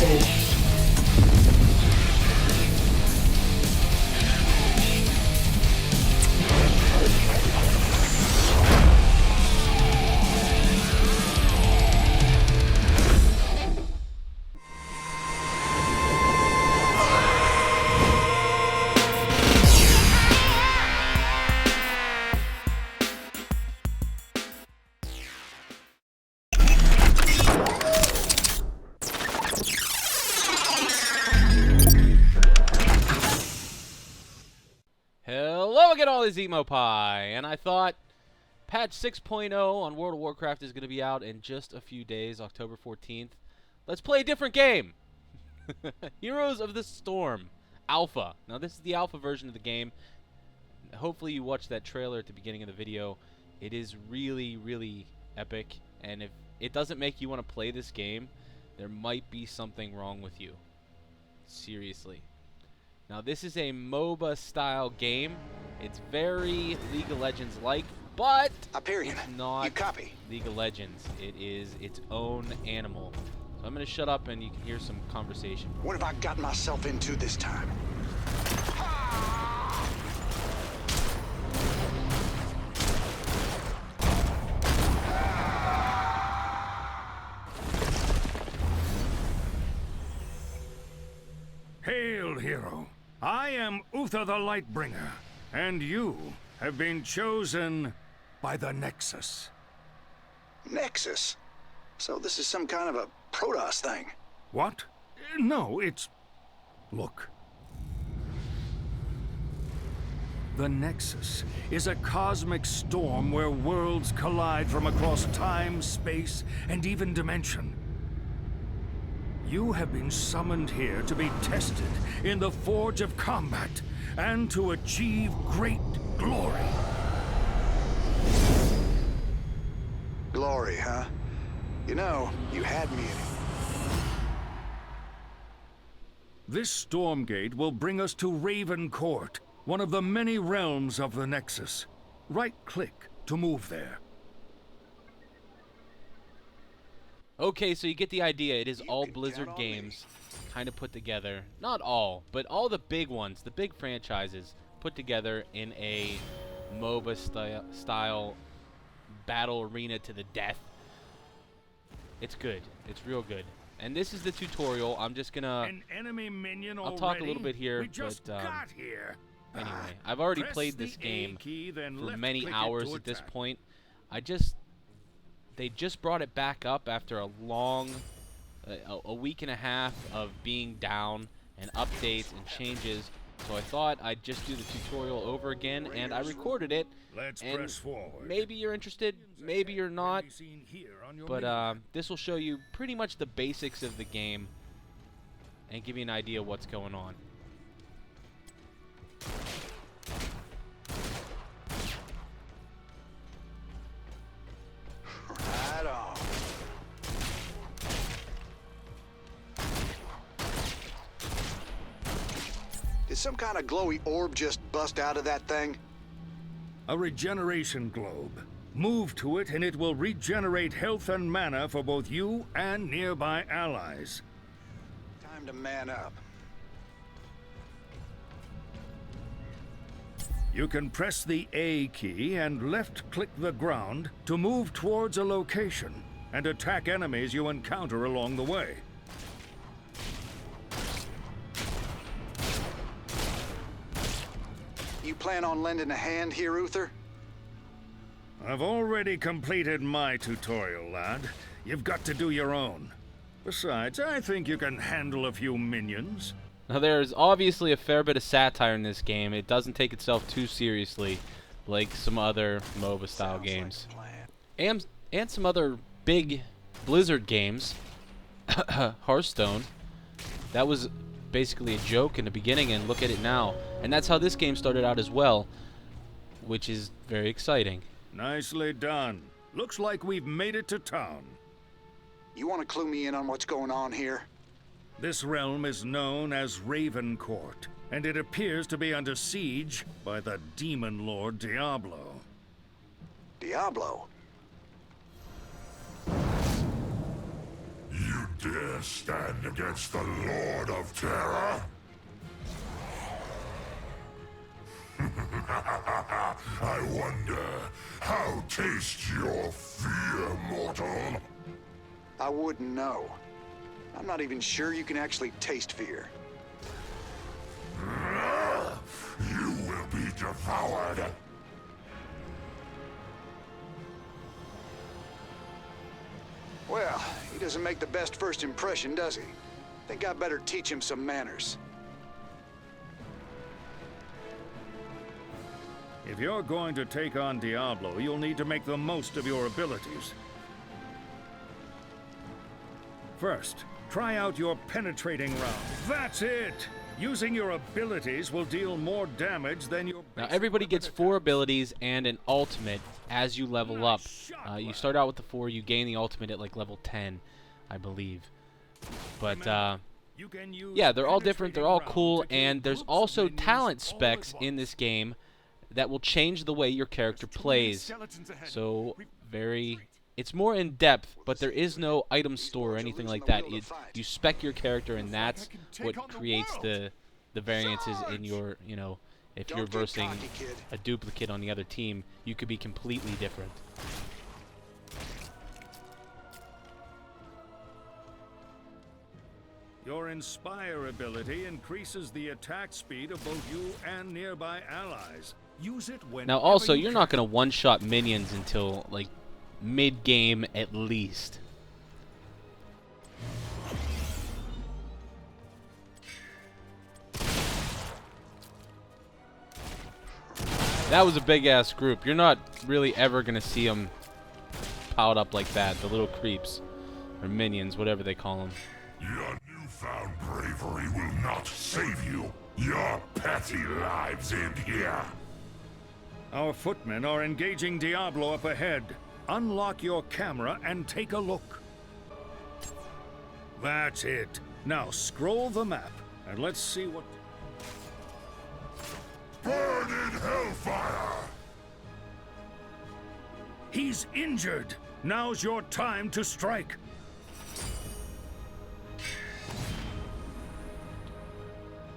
detected. Hello again, all, is Eatmopie, and I thought patch 6.0 on World of Warcraft is going to be out in just a few days, October 14th. Let's play a different game. Heroes of the Storm Alpha. Now, this is the alpha version of the game. Hopefully you watched that trailer at the beginning of the video. It is really, really epic, and if it doesn't make you want to play this game, there might be something wrong with you. Seriously. Now, this is a MOBA style game. It's very League of Legends-like, but Hyperion, it's not you copy? League of Legends. It is its own animal. So I'm going to shut up and you can hear some conversation. What have I gotten myself into this time? Hail, hero. I am Uther the Lightbringer, and you have been chosen by the Nexus. Nexus? So this is some kind of a Protoss thing? What? No, it's... Look. The Nexus is a cosmic storm where worlds collide from across time, space, and even dimension. You have been summoned here to be tested in the forge of combat and to achieve great glory. Glory, huh? You know, you had me at it. This Stormgate will bring us to Raven Court, one of the many realms of the Nexus. Right-click to move there. Okay, so you get the idea. It is all Blizzard games kind of put together. Not all, but all the big ones, the big franchises put together in a MOBA style battle arena to the death. It's good. It's real good. And this is the tutorial. I'm just gonna... An enemy minion I'll talk a little bit here, we just but got here. anyway, I've already Press played this the game A key, then for left many click it hours to at this attack. point. They just brought it back up after a long, a week and a half of being down and updates and changes. So I thought I'd just do the tutorial over again, and I recorded it. Let's and press forward. maybe you're interested, maybe you're not. Can be seen here on your But menu. this will show you pretty much the basics of the game and give you an idea of what's going on. Right on. Did some kind of glowy orb just bust out of that thing? A regeneration globe. Move to it and it will regenerate health and mana for both you and nearby allies. Time to man up. You can press the A key and left-click the ground to move towards a location and attack enemies you encounter along the way. You plan on lending a hand here, Uther? I've already completed my tutorial, lad. You've got to do your own. Besides, I think you can handle a few minions. Now, there's obviously a fair bit of satire in this game. It doesn't take itself too seriously like some other MOBA style Sounds like games. a plan. And some other big Blizzard games. Hearthstone. That was basically a joke in the beginning, and look at it now. And that's how this game started out as well, which is very exciting. Nicely done. Looks like we've made it to town. You want to clue me in on what's going on here? This realm is known as Raven Court, and it appears to be under siege by the demon lord Diablo. Diablo? You dare stand against the Lord of Terror? I wonder, how tastes your fear, mortal? I wouldn't know. I'm not even sure you can actually taste fear. You will be devoured. Well, he doesn't make the best first impression, does he? Think I better teach him some manners. If you're going to take on Diablo, you'll need to make the most of your abilities. First, try out your penetrating round. That's it! Using your abilities will deal more damage than your... Now everybody gets 4 abilities and an ultimate as you level up. You start out with the 4, you gain the ultimate at like level 10, I believe. But yeah, they're all different, they're all cool, and there's also talent specs in this game that will change the way your character plays. So it's more in depth, but there is no item store or anything like that. You spec your character, and that's what creates the variances in your, you know, if you're versing a duplicate on the other team, you could be completely different. Your Inspire ability increases the attack speed of both you and nearby allies. Use it when... Now also, you're not going to one-shot minions until, like, mid-game at least. That was a big-ass group. You're not really ever going to see them piled up like that. The little creeps. Or minions, whatever they call them. Your newfound bravery will not save you. Your petty lives end here. Our footmen are engaging Diablo up ahead. Unlock your camera and take a look. That's it. Now scroll the map and let's see what... Burn in hellfire! He's injured. Now's your time to strike.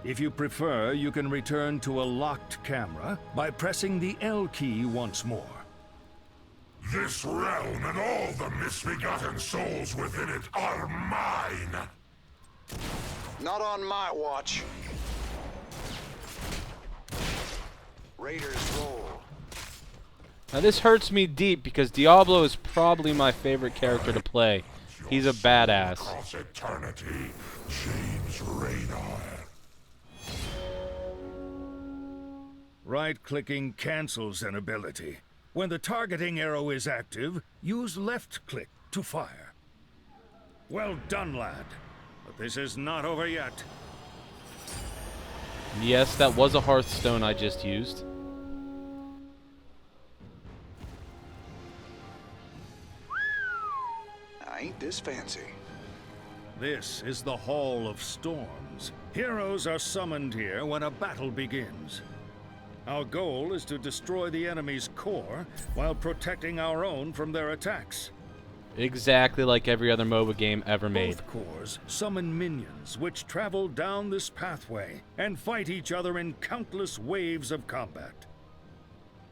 If you prefer, you can return to a locked camera by pressing the L key once more. This realm and all the misbegotten souls within it are mine! Not on my watch. Raiders roll. Now this hurts me deep because Diablo is probably my favorite character to play. He's a badass. Across eternity, James Raynor. Right-clicking cancels an ability. When the targeting arrow is active, use left-click to fire. Well done, lad. But this is not over yet. Yes, that was a Hearthstone I just used. Ain't this fancy? This is the Hall of Storms. Heroes are summoned here when a battle begins. Our goal is to destroy the enemy's core while protecting our own from their attacks. Exactly like every other MOBA game ever made. Both cores summon minions which travel down this pathway and fight each other in countless waves of combat.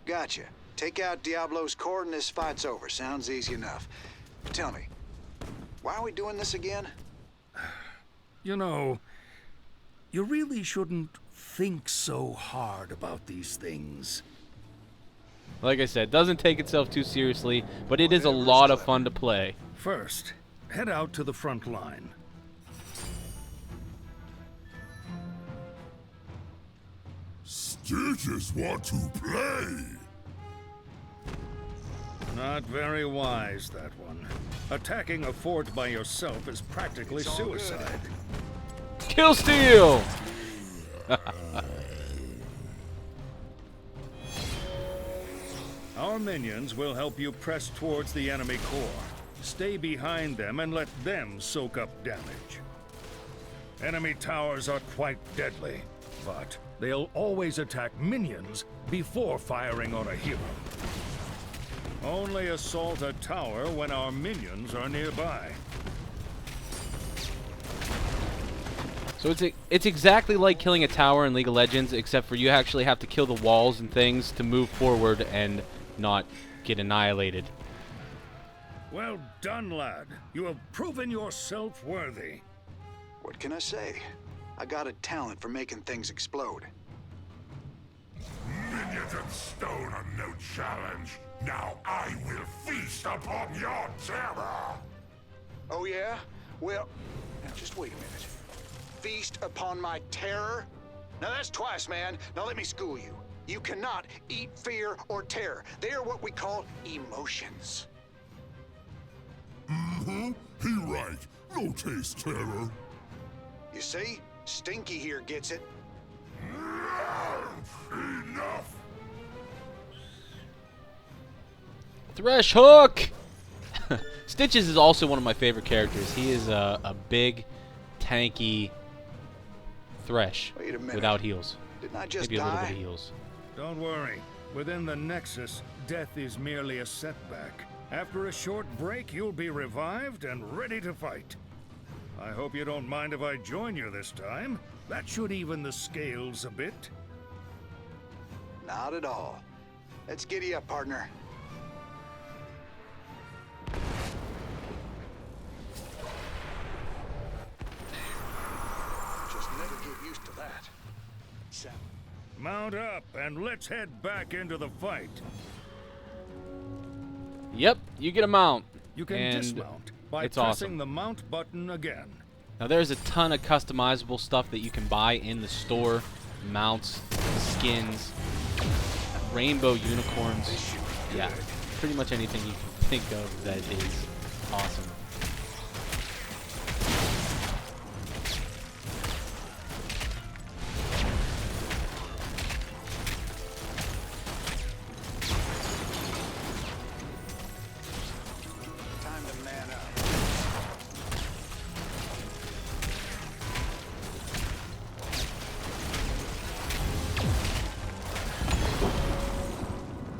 Gotcha. Take out Diablo's core and this fight's over. Sounds easy enough. Tell me, why are we doing this again? You know, you really shouldn't think so hard about these things. Like I said, doesn't take itself too seriously, but it is a lot of fun to play. First, head out to the front line. Stooges want to play! Not very wise, that one. Attacking a fort by yourself is practically suicide. Kill steal! Our minions will help you press towards the enemy core. Stay behind them and let them soak up damage. Enemy towers are quite deadly, but they'll always attack minions before firing on a hero. Only assault a tower when our minions are nearby. So it's exactly like killing a tower in League of Legends, except for you actually have to kill the walls and things to move forward and not get annihilated. Well done, lad. You have proven yourself worthy. What can I say? I got a talent for making things explode. Minions and stone are no challenge. Now I will feast upon your terror. Oh yeah? Well, now just wait a minute. Feast upon my terror? Now that's twice, man. Now let me school you. You cannot eat fear or terror. They are what we call emotions. Mm-hmm. He right. No taste terror. You see? Stinky here gets it. Enough. Thresh Hook! Stitches is also one of my favorite characters. He is a big, tanky Thresh Wait a minute. without heals. Didn't I just Maybe a little die? bit of heals. Don't worry. Within the Nexus, death is merely a setback. After a short break, you'll be revived and ready to fight. I hope you don't mind if I join you this time. That should even the scales a bit. Not at all. Let's giddy up, partner. Just never get used to that. Mount up and let's head back into the fight. Yep, you get a mount. You can and dismount by it's pressing awesome. the mount button again. Now there's a ton of customizable stuff that you can buy in the store. Mounts, skins, rainbow unicorns. Yeah, pretty much anything you can think of that is awesome. Time to man up.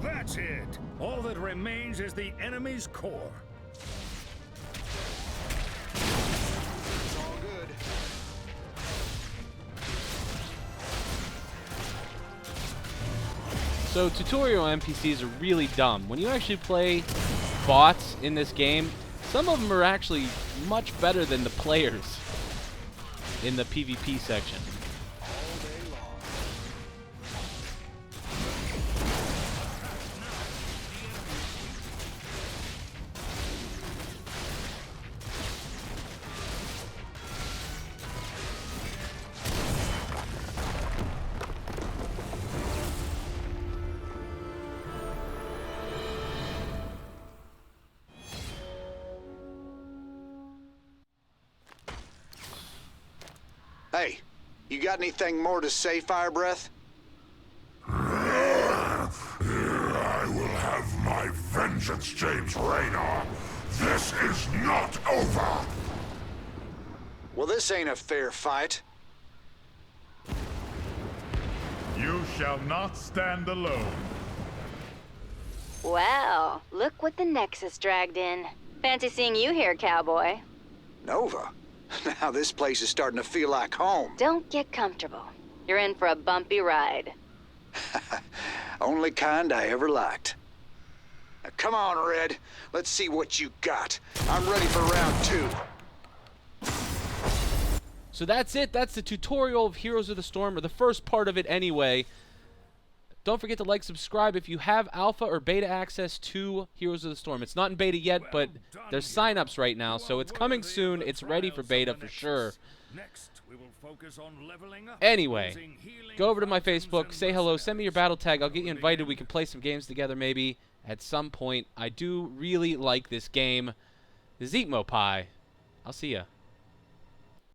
That's it. All that remains is the enemy's core. It's all good. So tutorial NPCs are really dumb. When you actually play bots in this game, some of them are actually much better than the players in the PvP section. All day long. Hey, you got anything more to say, Fire Breath? I will have my vengeance, James Raynor. This is not over. Well, this ain't a fair fight. You shall not stand alone. Wow, look what the Nexus dragged in. Fancy seeing you here, cowboy. Nova? Now this place is starting to feel like home. Don't get comfortable. You're in for a bumpy ride. Only kind I ever liked. Now, come on, Red. Let's see what you got. I'm ready for round 2. So that's it. That's the tutorial of Heroes of the Storm, or the first part of it anyway. Don't forget to like, subscribe if you have alpha or beta access to Heroes of the Storm. It's not in beta yet, but there's sign-ups right now, so it's coming soon. It's ready for beta for sure. Next, we will focus on leveling up. Anyway, using healing go over to my fountains Facebook, and say hello, rest send me your battle tag. I'll get you invited. We can play some games together maybe at some point. I do really like this game. This is Eatmopie. I'll see ya.